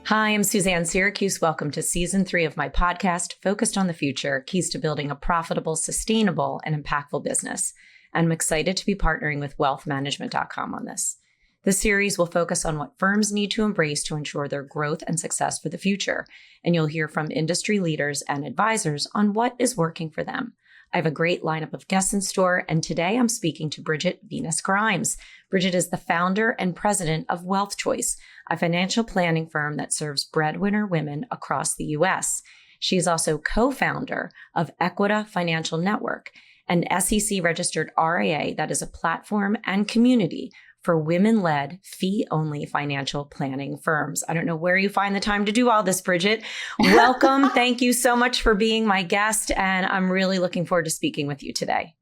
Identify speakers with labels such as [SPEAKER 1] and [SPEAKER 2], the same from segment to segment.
[SPEAKER 1] Hi, I'm Suzanne Siracuse. Welcome to season 3 of my podcast, Focused on the Future, Keys to Building a Profitable, Sustainable, and Impactful Business. And I'm excited to be partnering with wealthmanagement.com on this. This series will focus on what firms need to embrace to ensure their growth and success for the future. And you'll hear from industry leaders and advisors on what is working for them. I have a great lineup of guests in store, and today I'm speaking to Bridget Venus Grimes. Bridget is the founder and president of WealthChoice, a financial planning firm that serves breadwinner women across the U.S. She is also co-founder of Equita Financial Network, an SEC-registered RIA that is a platform and community for women-led, fee-only financial planning firms. I don't know where you find the time to do all this, Bridget. Welcome. Thank you so much for being my guest, and I'm really looking forward to speaking with you today.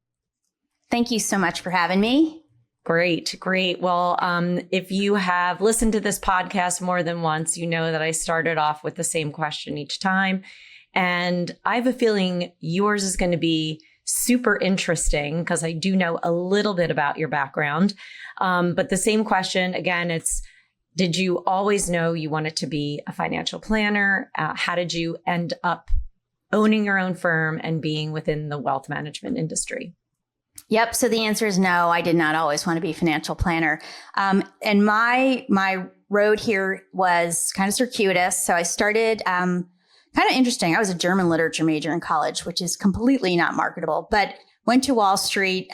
[SPEAKER 2] Thank you so much for having me.
[SPEAKER 1] Great. Well, if you have listened to this podcast more than once, you know that I started off with the same question each time. And I have a feeling yours is going to be super interesting because I do know a little bit about your background. But the same question, again, it's, did you always know you wanted to be a financial planner? How did you end up owning your own firm and being within the wealth management industry?
[SPEAKER 2] Yep. So the answer is no, I did not always want to be a financial planner. And my road here was kind of circuitous. So I started kind of interesting. I was a German literature major in college, which is completely not marketable, but went to Wall Street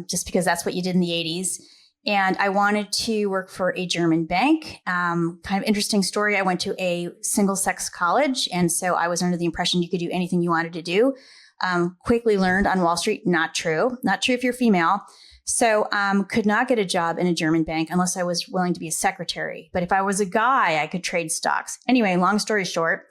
[SPEAKER 2] just because that's what you did in the 80s. And I wanted to work for a German bank. Kind of interesting story. I went to a single sex college. And so I was under the impression you could do anything you wanted to do. Quickly learned on Wall Street, not true if you're female. So could not get a job in a German bank unless I was willing to be a secretary. But if I was a guy, I could trade stocks. Anyway, long story short,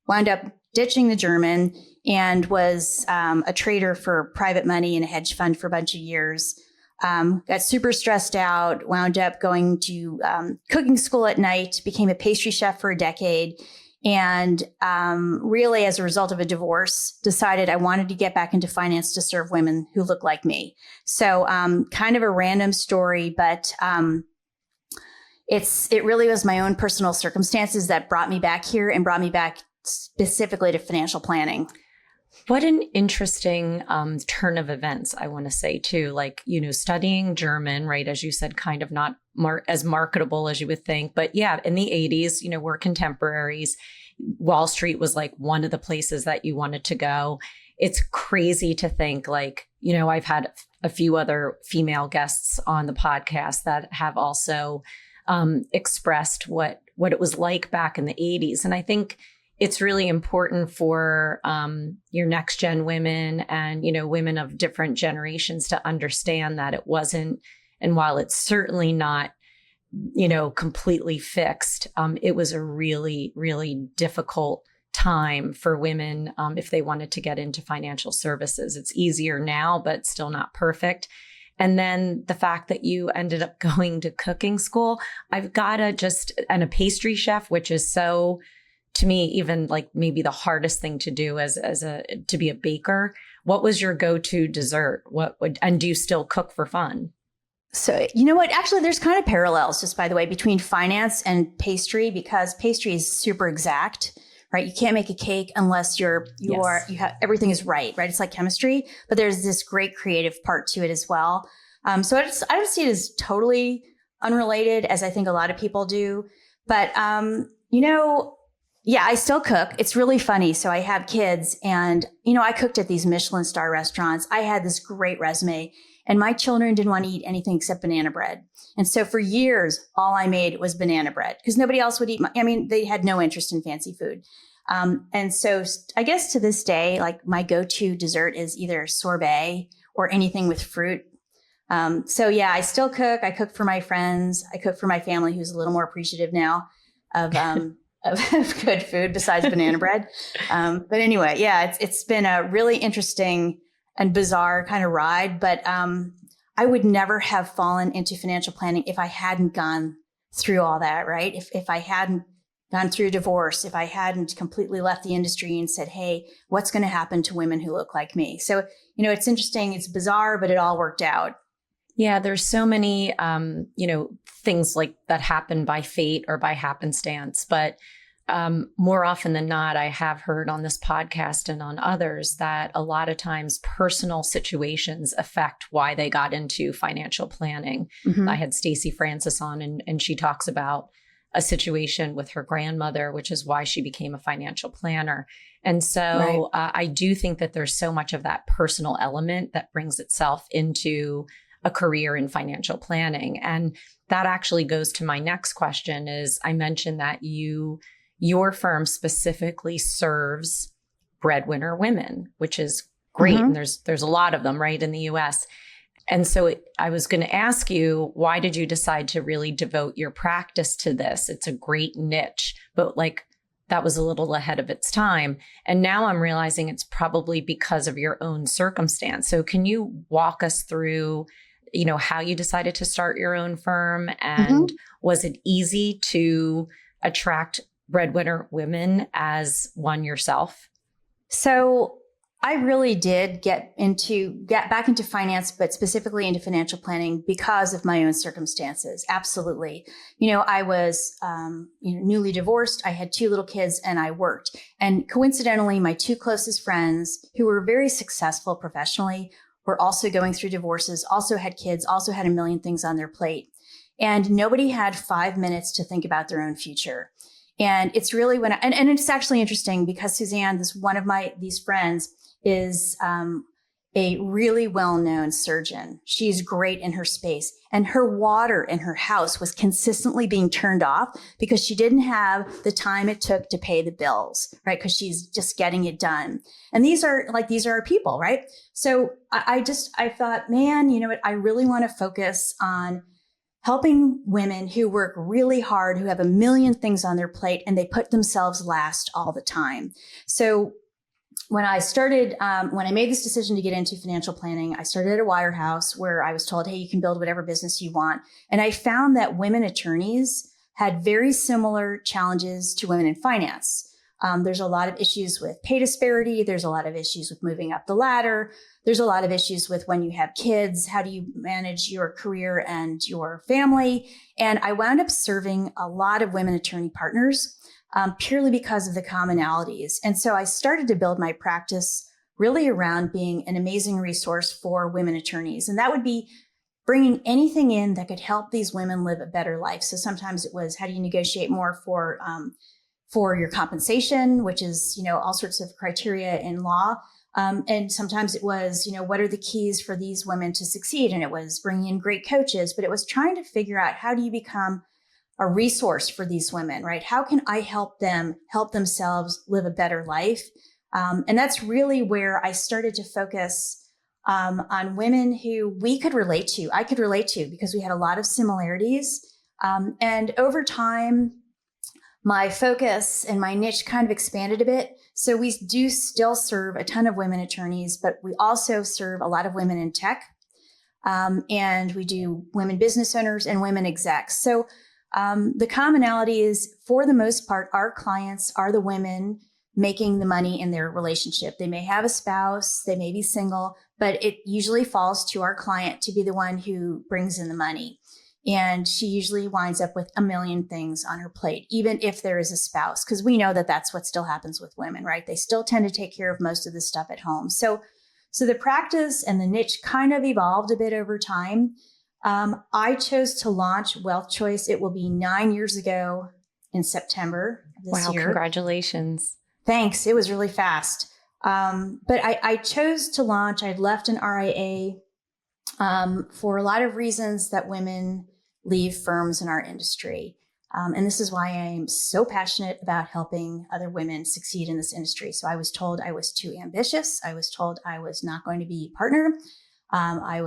[SPEAKER 2] wound up ditching the German and was a trader for private money in a hedge fund for a bunch of years. Got super stressed out, wound up going to cooking school at night, became a pastry chef for a decade. And really, as a result of a divorce, decided I wanted to get back into finance to serve women who look like me. So kind of a random story, but it really was my own personal circumstances that brought me back here and brought me back specifically to financial planning.
[SPEAKER 1] What an interesting turn of events, I want to say, too. Like, studying German, right, as you said, kind of not as marketable as you would think. But yeah, in the 80s, we're contemporaries. Wall Street was like one of the places that you wanted to go. It's crazy to think like, I've had a few other female guests on the podcast that have also expressed what it was like back in the 80s. And I think it's really important for your next gen women and, women of different generations to understand that it wasn't, and while it's certainly not, completely fixed, it was a really, really difficult time for women if they wanted to get into financial services. It's easier now, but still not perfect. And then the fact that you ended up going to cooking school, and a pastry chef, which is so, to me, even like maybe the hardest thing to do to be a baker. What was your go-to dessert? And do you still cook for fun?
[SPEAKER 2] So, you know what? Actually, there's kind of parallels, just by the way, between finance and pastry, because pastry is super exact, right? You can't make a cake unless you have everything is right? It's like chemistry, but there's this great creative part to it as well. So I don't see it as totally unrelated, as I think a lot of people do. But yeah, I still cook. It's really funny. So I have kids and, I cooked at these Michelin star restaurants. I had this great resume and my children didn't want to eat anything except banana bread. And so for years, all I made was banana bread because nobody else would eat. They had no interest in fancy food. And so I guess to this day, like my go-to dessert is either sorbet or anything with fruit. So yeah, I still cook. I cook for my friends. I cook for my family who's a little more appreciative now of good food besides banana bread. But anyway, yeah, it's been a really interesting and bizarre kind of ride. But I would never have fallen into financial planning if I hadn't gone through all that, right? If I hadn't gone through divorce, if I hadn't completely left the industry and said, hey, what's going to happen to women who look like me? So, it's interesting. It's bizarre, but it all worked out.
[SPEAKER 1] Yeah, there's so many, things like that happen by fate or by happenstance. But more often than not, I have heard on this podcast and on others that a lot of times personal situations affect why they got into financial planning.
[SPEAKER 2] Mm-hmm.
[SPEAKER 1] I had Stacey Francis on, and she talks about a situation with her grandmother, which is why she became a financial planner. And so I do think that there's so much of that personal element that brings itself into a career in financial planning. And that actually goes to my next question is I mentioned that your firm specifically serves breadwinner women, which is great.
[SPEAKER 2] Mm-hmm.
[SPEAKER 1] And there's a lot of them, right, in the US. And so I was going to ask you, why did you decide to really devote your practice to this? It's a great niche, but like that was a little ahead of its time. And now I'm realizing it's probably because of your own circumstance. So can you walk us through, how you decided to start your own firm? And was it easy to attract breadwinner women as one yourself?
[SPEAKER 2] So I really did get back into finance, but specifically into financial planning because of my own circumstances. Absolutely. I was newly divorced. I had 2 little kids and I worked. And coincidentally, my 2 closest friends who were very successful professionally were also going through divorces, also had kids, also had a million things on their plate. And nobody had 5 minutes to think about their own future. And it's really and it's actually interesting because Suzanne, one of these friends, is a really well-known surgeon. She's great in her space. And her water in her house was consistently being turned off because she didn't have the time it took to pay the bills, right? Because she's just getting it done. And these are our people, right? So I thought, man, you know what? I really want to focus on helping women who work really hard, who have a million things on their plate, and they put themselves last all the time. So when I made this decision to get into financial planning, I started at a wirehouse where I was told, hey, you can build whatever business you want. And I found that women attorneys had very similar challenges to women in finance. There's a lot of issues with pay disparity. There's a lot of issues with moving up the ladder. There's a lot of issues with when you have kids, how do you manage your career and your family? And I wound up serving a lot of women attorney partners purely because of the commonalities. And so I started to build my practice really around being an amazing resource for women attorneys. And that would be bringing anything in that could help these women live a better life. So sometimes it was, how do you negotiate more for your compensation, which is, all sorts of criteria in law. And sometimes it was, what are the keys for these women to succeed? And it was bringing in great coaches, but it was trying to figure out, how do you become a resource for these women, right? How can I help them help themselves live a better life? And that's really where I started to focus on women who I could relate to because we had a lot of similarities. And over time, my focus and my niche kind of expanded a bit. So we do still serve a ton of women attorneys, but we also serve a lot of women in tech. And we do women business owners and women execs. So the commonality is, for the most part, our clients are the women making the money in their relationship. They may have a spouse, they may be single, but it usually falls to our client to be the one who brings in the money. And she usually winds up with a million things on her plate, even if there is a spouse, because we know that that's what still happens with women, right? They still tend to take care of most of the stuff at home. So the practice and the niche kind of evolved a bit over time. I chose to launch WealthChoice. It will be 9 years ago in September of this year.
[SPEAKER 1] Wow, congratulations.
[SPEAKER 2] Thanks. It was really fast. But I chose to launch. I'd left an RIA for a lot of reasons that women leave firms in our industry. And this is why I'm so passionate about helping other women succeed in this industry. So I was told I was too ambitious. I was told I was not going to be a partner. I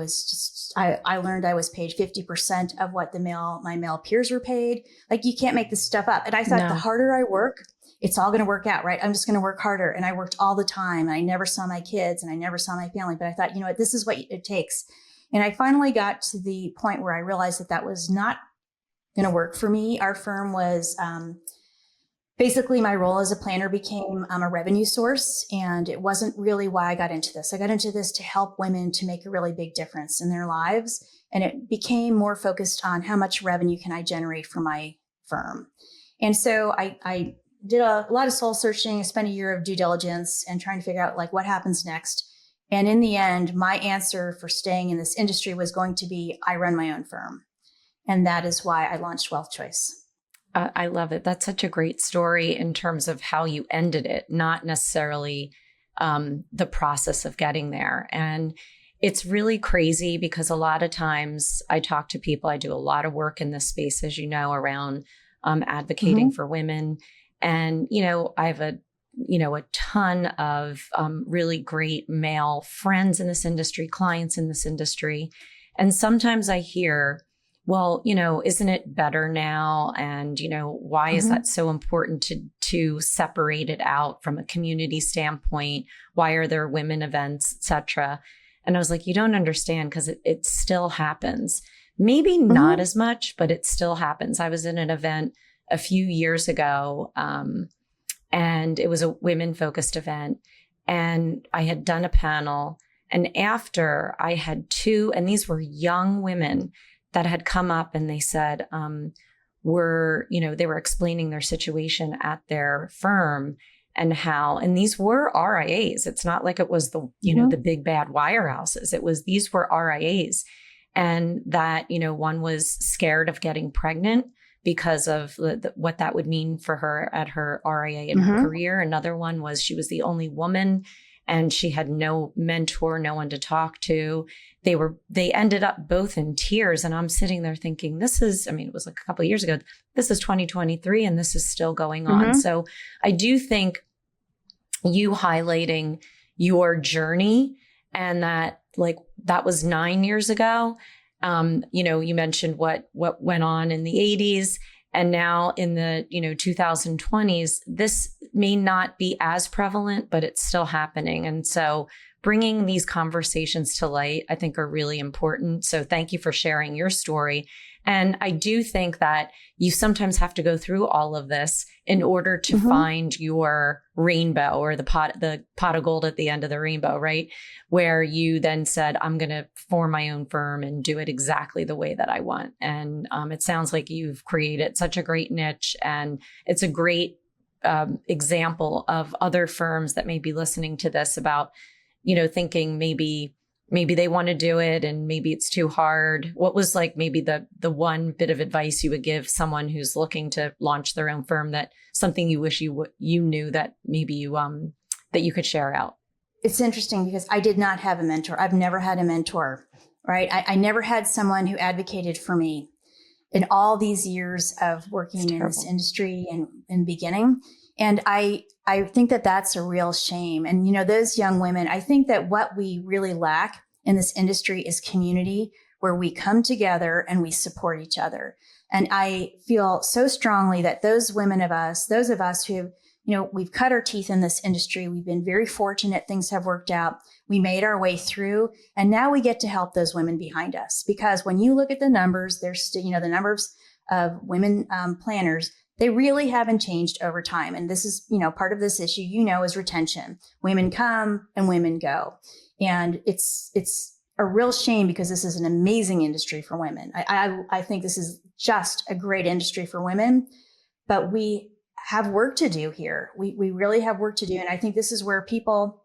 [SPEAKER 2] learned I was paid 50% of what my male peers were paid. Like, you can't make this stuff up. And I thought, the harder I work, it's all going to work out, right? I'm just going to work harder. And I worked all the time. And I never saw my kids and I never saw my family. But I thought, this is what it takes. And I finally got to the point where I realized that was not going to work for me. Our firm was basically, my role as a planner became a revenue source. And it wasn't really why I got into this. I got into this to help women to make a really big difference in their lives. And it became more focused on how much revenue can I generate for my firm. And so I did a lot of soul searching. I spent a year of due diligence and trying to figure out like what happens next. And in the end, my answer for staying in this industry was going to be, I run my own firm. And that is why I launched WealthChoice.
[SPEAKER 1] I love it. That's such a great story in terms of how you ended it, not necessarily the process of getting there. And it's really crazy because a lot of times I talk to people, I do a lot of work in this space, as you know, around advocating for women. And, I have a ton of really great male friends in this industry, clients in this industry. And sometimes I hear, well, isn't it better now? And, why is that so important to separate it out from a community standpoint? Why are there women events, et cetera? And I was like, you don't understand because it still happens. Maybe not as much, but it still happens. I was in an event a few years ago, and it was a women-focused event. And I had done a panel. And after I had two, and these were young women that had come up and they said, they were explaining their situation at their firm and how, and these were RIAs. It's not like it was the big bad wirehouses. These were RIAs. And that, one was scared of getting pregnant because of what that would mean for her at her RIA in her career. Another one was she was the only woman and she had no mentor, no one to talk to. They ended up both in tears. And I'm sitting there thinking, it was like a couple of years ago, this is 2023 and this is still going on. So I do think you highlighting your journey and that that was 9 years ago. You mentioned what went on in the 80s and now in the, 2020s, this may not be as prevalent, but it's still happening. And so bringing these conversations to light, I think are really important. So thank you for sharing your story. And I do think that you sometimes have to go through all of this in order to find your rainbow or the pot of gold at the end of the rainbow, right? Where you then said, I'm going to form my own firm and do it exactly the way that I want. And it sounds like you've created such a great niche, and it's a great example of other firms that may be listening to this about, thinking maybe they want to do it and maybe it's too hard. What was maybe the one bit of advice you would give someone who's looking to launch their own firm, that something you wish you knew that maybe that you could share out?
[SPEAKER 2] It's interesting because I did not have a mentor. I've never had a mentor, right? I never had someone who advocated for me in all these years of working in this industry and beginning. And I think that that's a real shame. And, those young women, I think that what we really lack in this industry is community where we come together and we support each other. And I feel so strongly that those of us who, we've cut our teeth in this industry, we've been very fortunate, things have worked out, we made our way through, and now we get to help those women behind us. Because when you look at the numbers, there's, the numbers of women planners, they really haven't changed over time. And this is, part of this issue, is retention. Women come and women go. And it's a real shame because this is an amazing industry for women. I think this is just a great industry for women, but we have work to do here. We really have work to do. And I think this is where people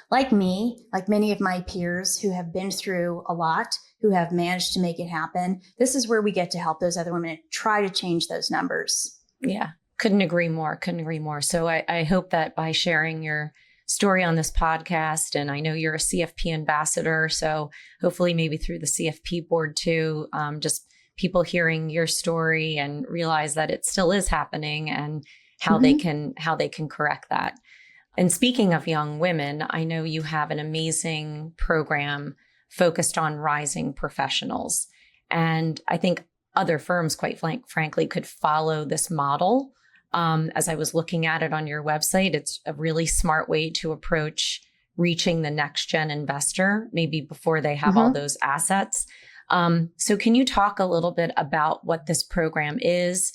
[SPEAKER 2] like me, like many of my peers who have been through a lot, who have managed to make it happen, this is where we get to help those other women and try to change those numbers.
[SPEAKER 1] Yeah, couldn't agree more. So I hope that by sharing your story on this podcast, and I know you're a CFP ambassador, so hopefully maybe through the CFP board too, just people hearing your story and realize that it still is happening and how they can correct that. And speaking of young women, I know you have an amazing program focused on rising professionals. And I think other firms, quite frankly, could follow this model. As I was looking at it on your website, it's a really smart way to approach reaching the next gen investor, maybe before they have all those assets. So can you talk a little bit about what this program is,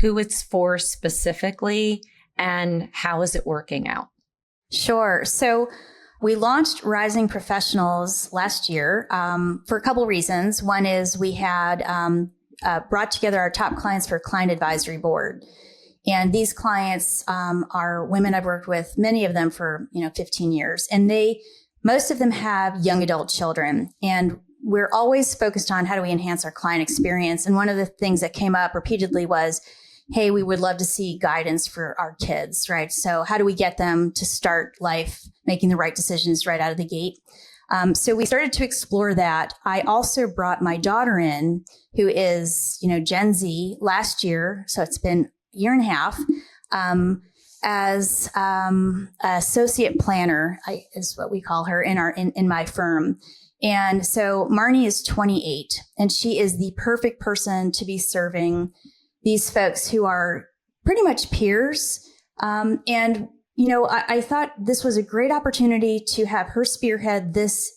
[SPEAKER 1] who it's for specifically, and how is it working out?
[SPEAKER 2] Sure. So we launched Rising Professionals last year for a couple reasons. One is we had brought together our top clients for a client advisory board. And these clients are women I've worked with, many of them for 15 years, and most of them have young adult children. And we're always focused on how do we enhance our client experience. And one of the things that came up repeatedly was, hey, we would love to see guidance for our kids, right? So how do we get them to start life making the right decisions right out of the gate? So we started to explore that. I also brought my daughter in, who is, Gen Z last year. So it's been a year and a half, as associate planner is what we call her in my firm. And so Marnie is 28, and she is the perfect person to be serving these folks who are pretty much peers. I thought this was a great opportunity to have her spearhead this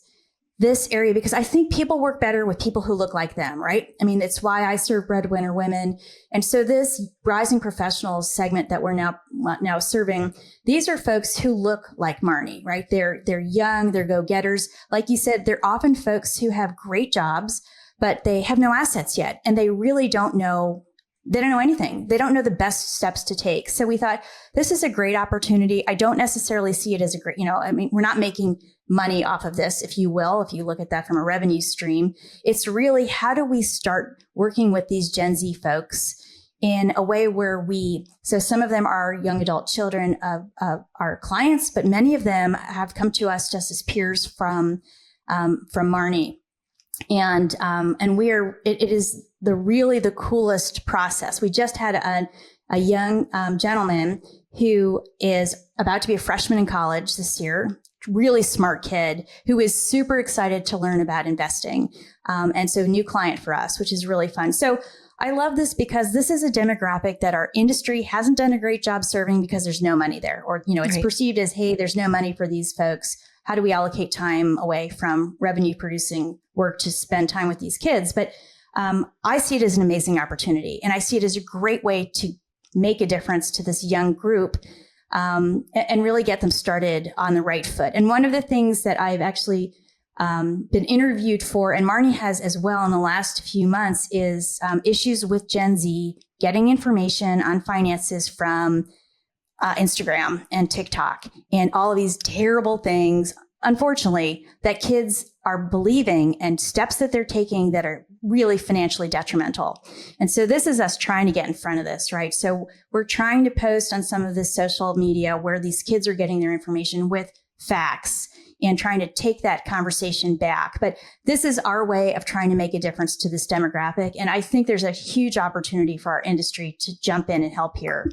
[SPEAKER 2] area, because I think people work better with people who look like them, right? I mean, it's why I serve Breadwinner women. And so this rising professionals segment that we're now serving, these are folks who look like Marnie, right? They're young, they're go-getters. Like you said, they're often folks who have great jobs, but they have no assets yet. And they really don't know anything. They don't know the best steps to take. So we thought this is a great opportunity. I don't necessarily see it as a great, we're not making money off of this, if you will, if you look at that from a revenue stream. It's really, how do we start working with these Gen Z folks in a way where so some of them are young adult children of our clients, but many of them have come to us just as peers from Marnie. And it is really the coolest process. We just had a young gentleman who is about to be a freshman in college this year, really smart kid who is super excited to learn about investing. And so new client for us, which is really fun. So I love this because this is a demographic that our industry hasn't done a great job serving because there's no money there, or, it's perceived as, hey, there's no money for these folks. How do we allocate time away from revenue producing work to spend time with these kids? But I see it as an amazing opportunity, and I see it as a great way to make a difference to this young group, and really get them started on the right foot. And one of the things that I've actually been interviewed for, and Marnie has as well in the last few months, is issues with Gen Z getting information on finances from Instagram and TikTok and all of these terrible things, unfortunately, that kids are believing, and steps that they're taking that are really financially detrimental. And so this is us trying to get in front of this, right? So we're trying to post on some of this social media where these kids are getting their information with facts and trying to take that conversation back. But this is our way of trying to make a difference to this demographic. And I think there's a huge opportunity for our industry to jump in and help here.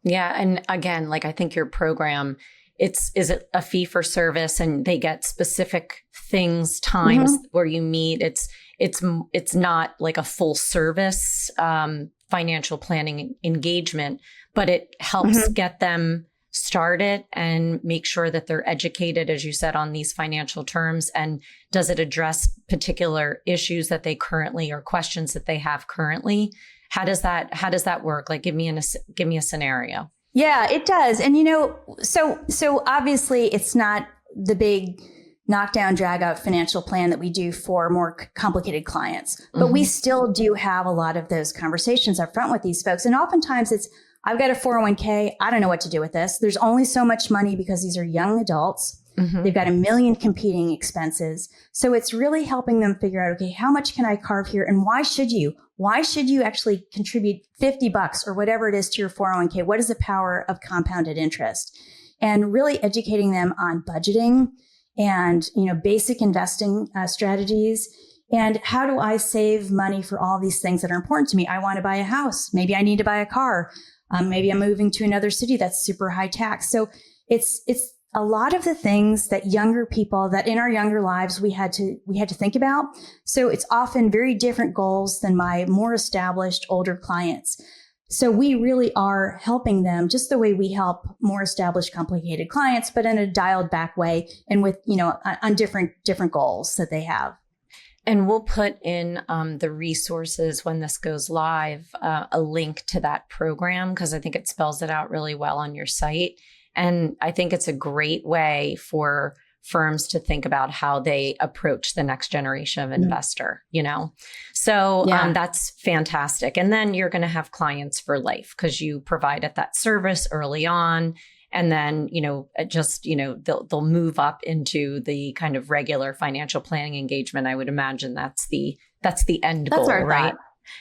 [SPEAKER 1] Yeah. And again, I think your program, is it a fee for service, and they get specific things, times where you meet? It's not like a full service financial planning engagement, but it helps get them started and make sure that they're educated, as you said, on these financial terms. And does it address particular issues that they currently, or questions that they have currently? How does that work? Give me a scenario.
[SPEAKER 2] Yeah, it does. And, so obviously it's not the big knockdown, drag out financial plan that we do for more complicated clients, but we still do have a lot of those conversations up front with these folks. And oftentimes it's, I've got a 401k. I don't know what to do with this. There's only so much money because these are young adults. They've got a million competing expenses. So it's really helping them figure out, okay, how much can I carve here? And why should you actually contribute $50 or whatever it is to your 401k? What is the power of compounded interest? And really educating them on budgeting and, basic investing strategies. And how do I save money for all these things that are important to me? I want to buy a house. Maybe I need to buy a car. Maybe I'm moving to another city that's super high tax. So it's a lot of the things that younger people, that in our younger lives we had to think about. So it's often very different goals than my more established older clients. So we really are helping them just the way we help more established, complicated clients, but in a dialed back way, and with, on different goals that they have.
[SPEAKER 1] And we'll put in the resources when this goes live, a link to that program, because I think it spells it out really well on your site. And I think it's a great way for firms to think about how they approach the next generation of investor, So that's fantastic. And then you're going to have clients for life because you provided that service early on. And then, they'll move up into the kind of regular financial planning engagement. I would imagine that's the end goal, right?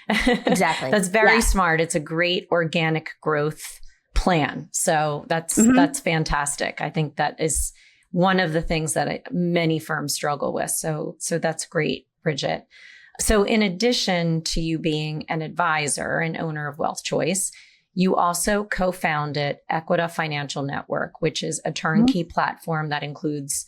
[SPEAKER 2] Exactly.
[SPEAKER 1] That's very smart. It's a great organic growth plan. So that's fantastic. I think that is one of the things that many firms struggle with. So that's great, Bridget. So in addition to you being an advisor and owner of WealthChoice, you also co-founded Equita Financial Network, which is a turnkey platform that includes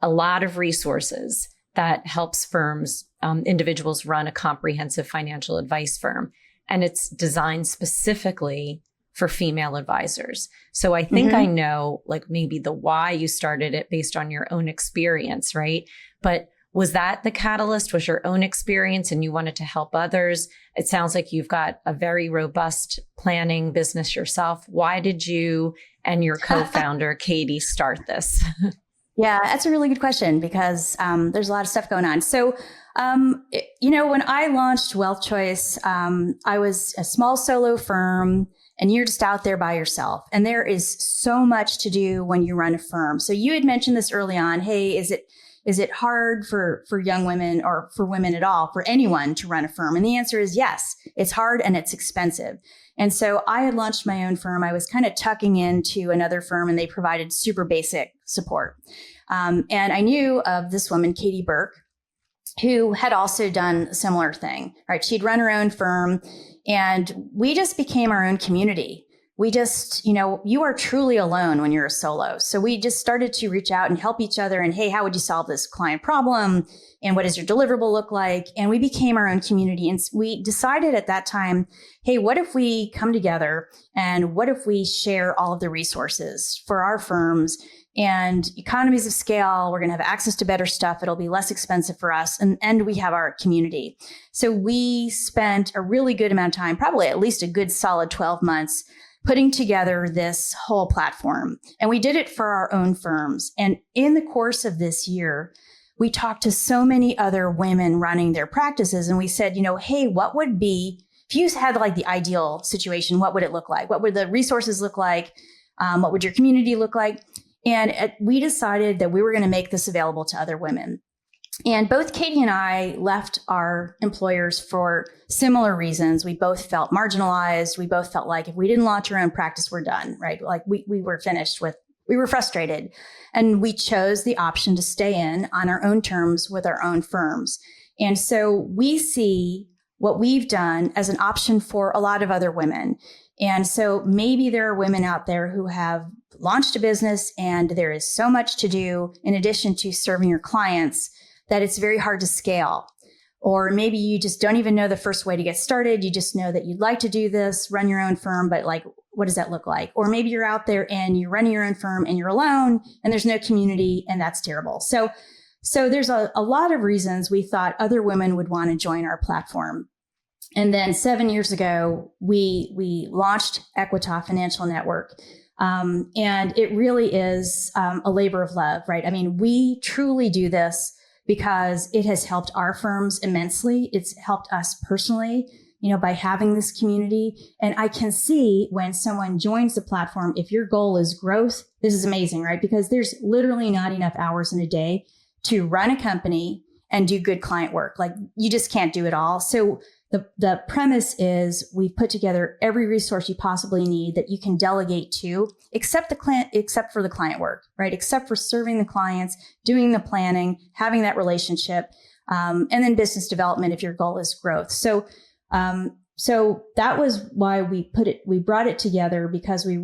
[SPEAKER 1] a lot of resources that helps firms, individuals run a comprehensive financial advice firm. And it's designed specifically for female advisors. So I think I know maybe the why you started it based on your own experience, right? But was that the catalyst? Was your own experience and you wanted to help others? It sounds like you've got a very robust planning business yourself. Why did you and your co-founder, Katie, start this?
[SPEAKER 2] Yeah, that's a really good question because there's a lot of stuff going on. So, when I launched WealthChoice, I was a small solo firm and you're just out there by yourself. And there is so much to do when you run a firm. So you had mentioned this early on. Hey, is it hard for young women or for women at all, for anyone to run a firm? And the answer is yes, it's hard and it's expensive. And so I had launched my own firm. I was kind of tucking into another firm and they provided super basic support. And I knew of this woman, Katie Burke, who had also done a similar thing, right? She'd run her own firm and we just became our own community. We just, you are truly alone when you're a solo. So we just started to reach out and help each other. And hey, how would you solve this client problem? And what does your deliverable look like? And we became our own community. And we decided at that time, hey, what if we come together and what if we share all of the resources for our firms and economies of scale? We're going to have access to better stuff. It'll be less expensive for us. And we have our community. So we spent a really good amount of time, probably at least a good solid 12 months, putting together this whole platform. And we did it for our own firms. And in the course of this year, we talked to so many other women running their practices. And we said, hey, what would be, if you had the ideal situation, what would it look like? What would the resources look like? What would your community look like? And we decided that we were going to make this available to other women. And both Katie and I left our employers for similar reasons. We both felt marginalized. We both felt like if we didn't launch our own practice, we're done, right? We were finished with, we were frustrated. And we chose the option to stay in on our own terms with our own firms. And so we see what we've done as an option for a lot of other women. And so maybe there are women out there who have launched a business and there is so much to do in addition to serving your clients that it's very hard to scale. Or maybe you just don't even know the first way to get started. You just know that you'd like to do this, run your own firm, but what does that look like? Or maybe you're out there and you're running your own firm and you're alone and there's no community and that's terrible. So there's a lot of reasons we thought other women would want to join our platform. And then 7 years ago, we launched Equita Financial Network. And it really is a labor of love, right? I mean, we truly do this because it has helped our firms immensely. It's helped us personally, by having this community. And I can see when someone joins the platform, if your goal is growth, this is amazing, right? Because there's literally not enough hours in a day to run a company and do good client work. You just can't do it all. So the premise is we've put together every resource you possibly need that you can delegate to, except for the client work, right? Except for serving the clients, doing the planning, having that relationship, and then business development if your goal is growth. So that was why we brought it together, because we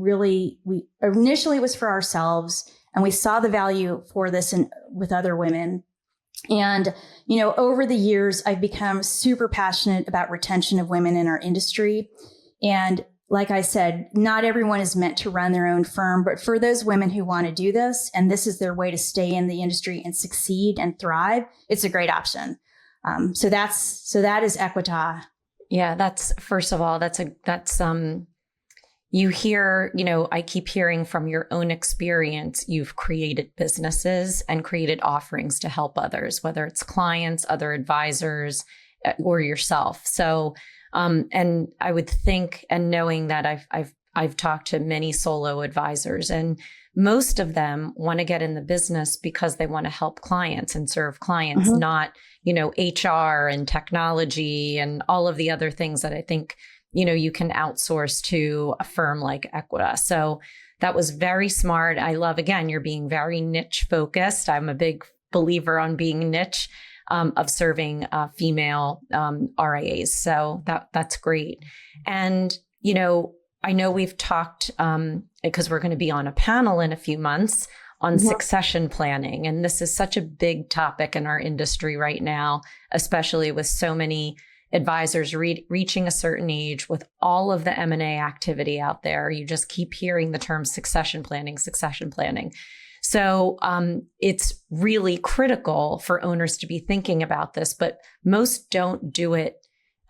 [SPEAKER 2] initially it was for ourselves and we saw the value for this with other women. And, over the years, I've become super passionate about retention of women in our industry. And like I said, not everyone is meant to run their own firm, but for those women who want to do this, and this is their way to stay in the industry and succeed and thrive, it's a great option. So that is Equita.
[SPEAKER 1] Yeah, first of all, you hear, I keep hearing from your own experience, you've created businesses and created offerings to help others, whether it's clients, other advisors, or yourself. So, and I would think, and knowing that I've talked to many solo advisors, and most of them want to get in the business because they want to help clients and serve clients, not, HR and technology and all of the other things that I think you can outsource to a firm like Equita. So that was very smart. I love, again, you're being very niche focused. I'm a big believer on being niche, of serving female RIAs. So that's great. And, I know we've talked, because we're going to be on a panel in a few months on succession planning. And this is such a big topic in our industry right now, especially with so many advisors reaching a certain age with all of the M&A activity out there. You just keep hearing the term succession planning. So it's really critical for owners to be thinking about this, but most don't do it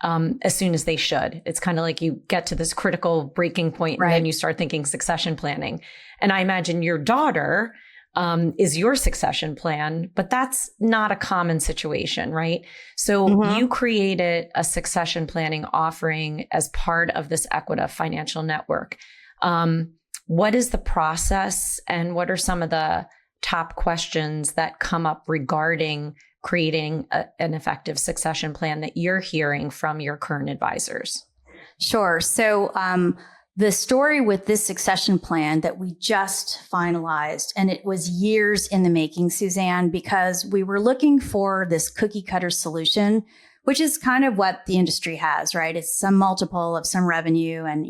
[SPEAKER 1] as soon as they should. It's kind of like you get to this critical breaking point, and then you start thinking succession planning. And I imagine your daughter is your succession plan, but that's not a common situation, right? So you created a succession planning offering as part of this Equita Financial Network. What is the process, and what are some of the top questions that come up regarding creating an effective succession plan that you're hearing from your current advisors?
[SPEAKER 2] Sure. So the story with this succession plan that we just finalized, and it was years in the making, Suzanne, because we were looking for this cookie cutter solution, which is kind of what the industry has, right? It's some multiple of some revenue, and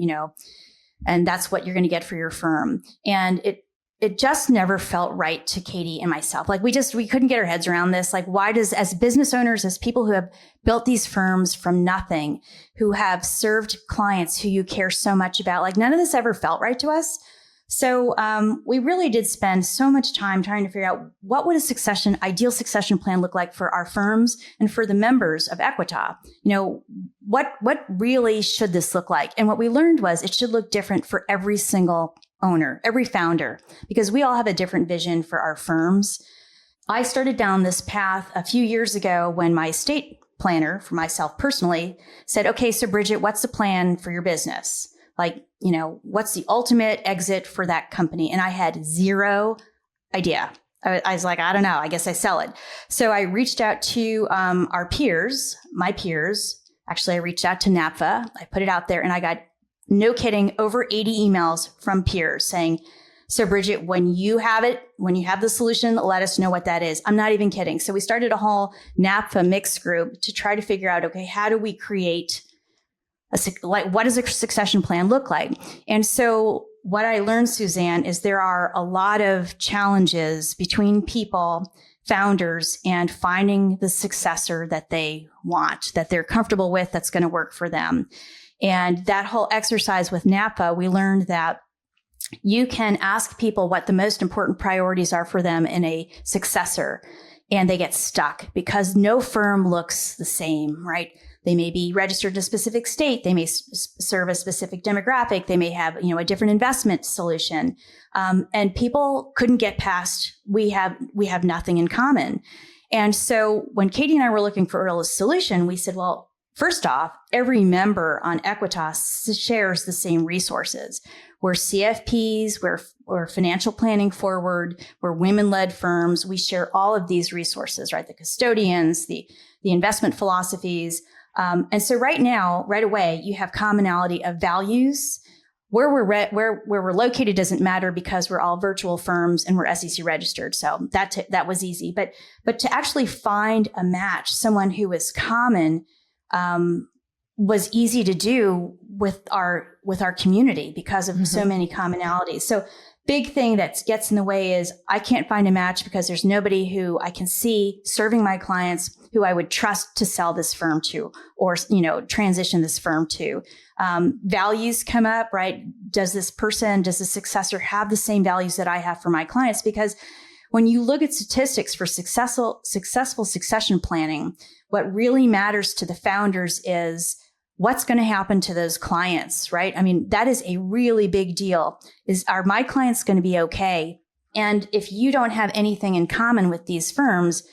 [SPEAKER 2] and that's what you're going to get for your firm. And it just never felt right to Katie and myself. Like we couldn't get our heads around this. Like, why as business owners, as people who have built these firms from nothing, who have served clients who you care so much about, like none of this ever felt right to us. So we really did spend so much time trying to figure out what would ideal succession plan look like for our firms and for the members of Equita. What really should this look like? And what we learned was it should look different for every single owner, every founder, because we all have a different vision for our firms. I started down this path a few years ago when my estate planner, for myself personally, said, okay, so Bridget, what's the plan for your business? Like, what's the ultimate exit for that company? And I had zero idea. I was like, I don't know. I guess I sell it. So I reached out to my peers. Actually, I reached out to NAPFA. I put it out there, and I got, no kidding, over 80 emails from peers saying, so Bridget, when you have the solution, let us know what that is. I'm not even kidding. So we started a whole NAPFA mix group to try to figure out, okay, how do we create what does a succession plan look like? And so what I learned, Suzanne, is there are a lot of challenges between people, founders, and finding the successor that they want, that they're comfortable with, that's going to work for them. And that whole exercise with NAPA, we learned that you can ask people what the most important priorities are for them in a successor, and they get stuck because no firm looks the same, right? They may be registered in a specific state. They may serve a specific demographic. They may have, a different investment solution. And people couldn't get past, we have nothing in common. And so when Katie and I were looking for a solution, we said, well, first off, every member on Equita shares the same resources. We're CFPs, we're financial planning forward, we're women-led firms. We share all of these resources, right? The custodians, the investment philosophies. And so right now, right away, you have commonality of values. Where we're located doesn't matter because we're all virtual firms and we're SEC registered. So that was easy. But to actually find a match, someone who is common, was easy to do with our community because of so many commonalities. So big thing that gets in the way is I can't find a match because there's nobody who I can see serving my clients who I would trust to sell this firm to or, transition this firm to. Values come up, right? Does the successor have the same values that I have for my clients? Because when you look at statistics for successful succession planning, what really matters to the founders is what's going to happen to those clients, right? I mean, that is a really big deal. Are my clients going to be okay? And if you don't have anything in common with these firms,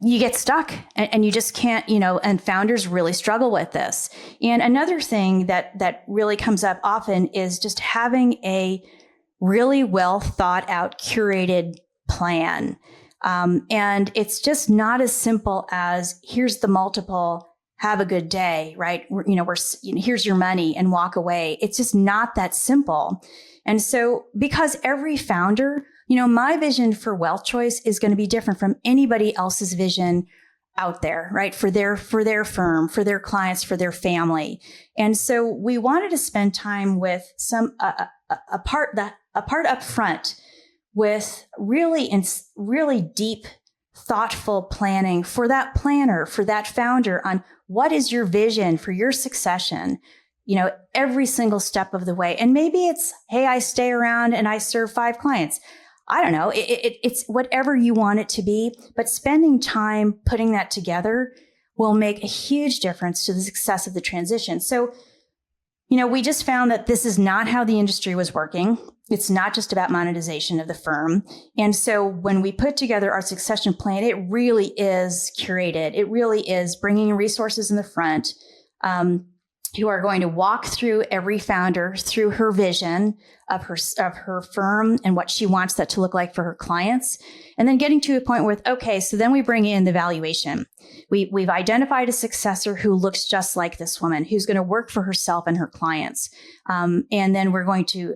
[SPEAKER 2] you get stuck and you just can't, and founders really struggle with this. And another thing that really comes up often is just having a really well thought out, curated plan. And it's just not as simple as here's the multiple, have a good day, right? Here's your money and walk away. It's just not that simple. And so because every founder, my vision for WealthChoice is going to be different from anybody else's vision out there, right? For their firm, for their clients, for their family. And so we wanted to spend time with a part up front with really deep, thoughtful planning for that planner, for that founder on what is your vision for your succession, every single step of the way. And maybe it's, hey, I stay around and I serve 5 clients. I don't know. It's whatever you want it to be, but spending time putting that together will make a huge difference to the success of the transition. So, we just found that this is not how the industry was working. It's not just about monetization of the firm. And so when we put together our succession plan, it really is curated. It really is bringing resources in the front, who are going to walk through every founder through her vision of her firm and what she wants that to look like for her clients. And then getting to a point where, okay, so then we bring in the valuation. We've identified a successor who looks just like this woman, who's going to work for herself and her clients. And then we're going to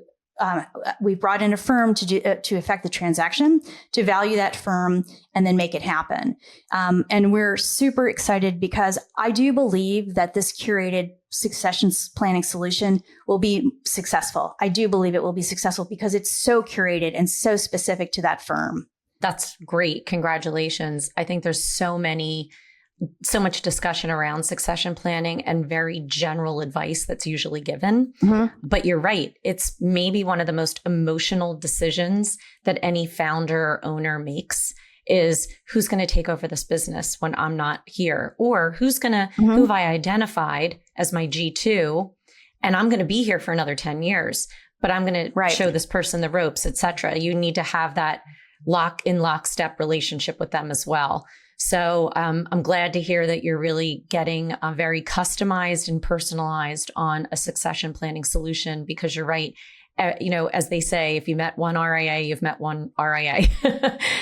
[SPEAKER 2] we brought in a firm to effect the transaction, to value that firm, and then make it happen. And we're super excited because I do believe that this curated succession planning solution will be successful. I do believe it will be successful because it's so curated and so specific to that firm.
[SPEAKER 1] That's great. Congratulations. I think there's so much discussion around succession planning and very general advice that's usually given. Mm-hmm. But you're right. It's maybe one of the most emotional decisions that any founder or owner makes is who's going to take over this business when I'm not here, or who have I identified as my G2, and I'm going to be here for another 10 years, but I'm going to show this person the ropes, et cetera. You need to have that lockstep relationship with them as well. So I'm glad to hear that you're really getting very customized and personalized on a succession planning solution, because you're right. As they say, if you met one RIA, you've met one RIA.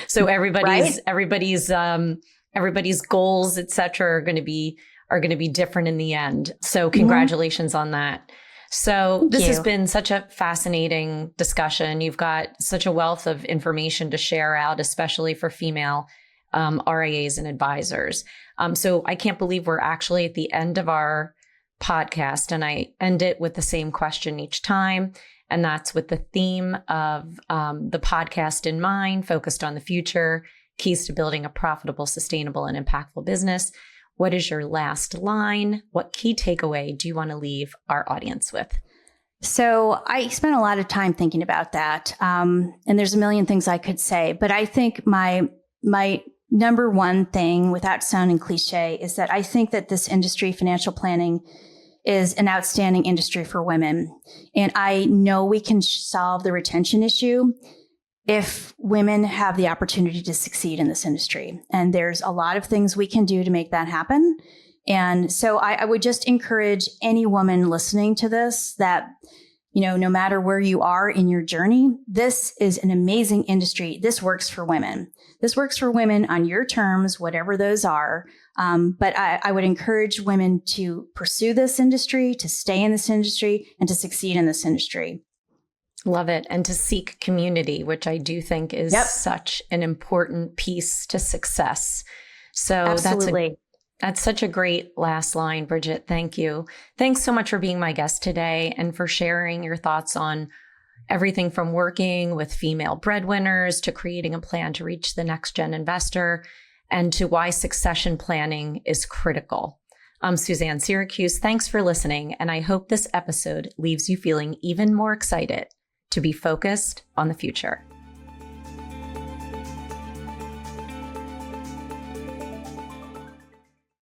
[SPEAKER 1] So everybody's goals, et cetera, are going to be different in the end. So congratulations on that. So this has been such a fascinating discussion. You've got such a wealth of information to share out, especially for female RIAs and advisors. So I can't believe we're actually at the end of our podcast, and I end it with the same question each time. And that's with the theme of the podcast in mind, focused on the future, keys to building a profitable, sustainable, and impactful business. What is your last line? What key takeaway do you want to leave our audience with?
[SPEAKER 2] So I spent a lot of time thinking about that. And there's a million things I could say, but I think my number one thing, without sounding cliche, is that I think that this industry, financial planning, is an outstanding industry for women. And I know we can solve the retention issue if women have the opportunity to succeed in this industry. And there's a lot of things we can do to make that happen. And so I would just encourage any woman listening to this that, no matter where you are in your journey, this is an amazing industry. This works for women. This works for women on your terms, whatever those are. But I would encourage women to pursue this industry, to stay in this industry, and to succeed in this industry.
[SPEAKER 1] Love it. And to seek community, which I do think is such an important piece to success. So
[SPEAKER 2] absolutely.
[SPEAKER 1] That's such a great last line, Bridget. Thank you. Thanks so much for being my guest today and for sharing your thoughts on everything from working with female breadwinners to creating a plan to reach the next gen investor, and to why succession planning is critical. I'm Suzanne Siracuse. Thanks for listening. And I hope this episode leaves you feeling even more excited to be focused on the future.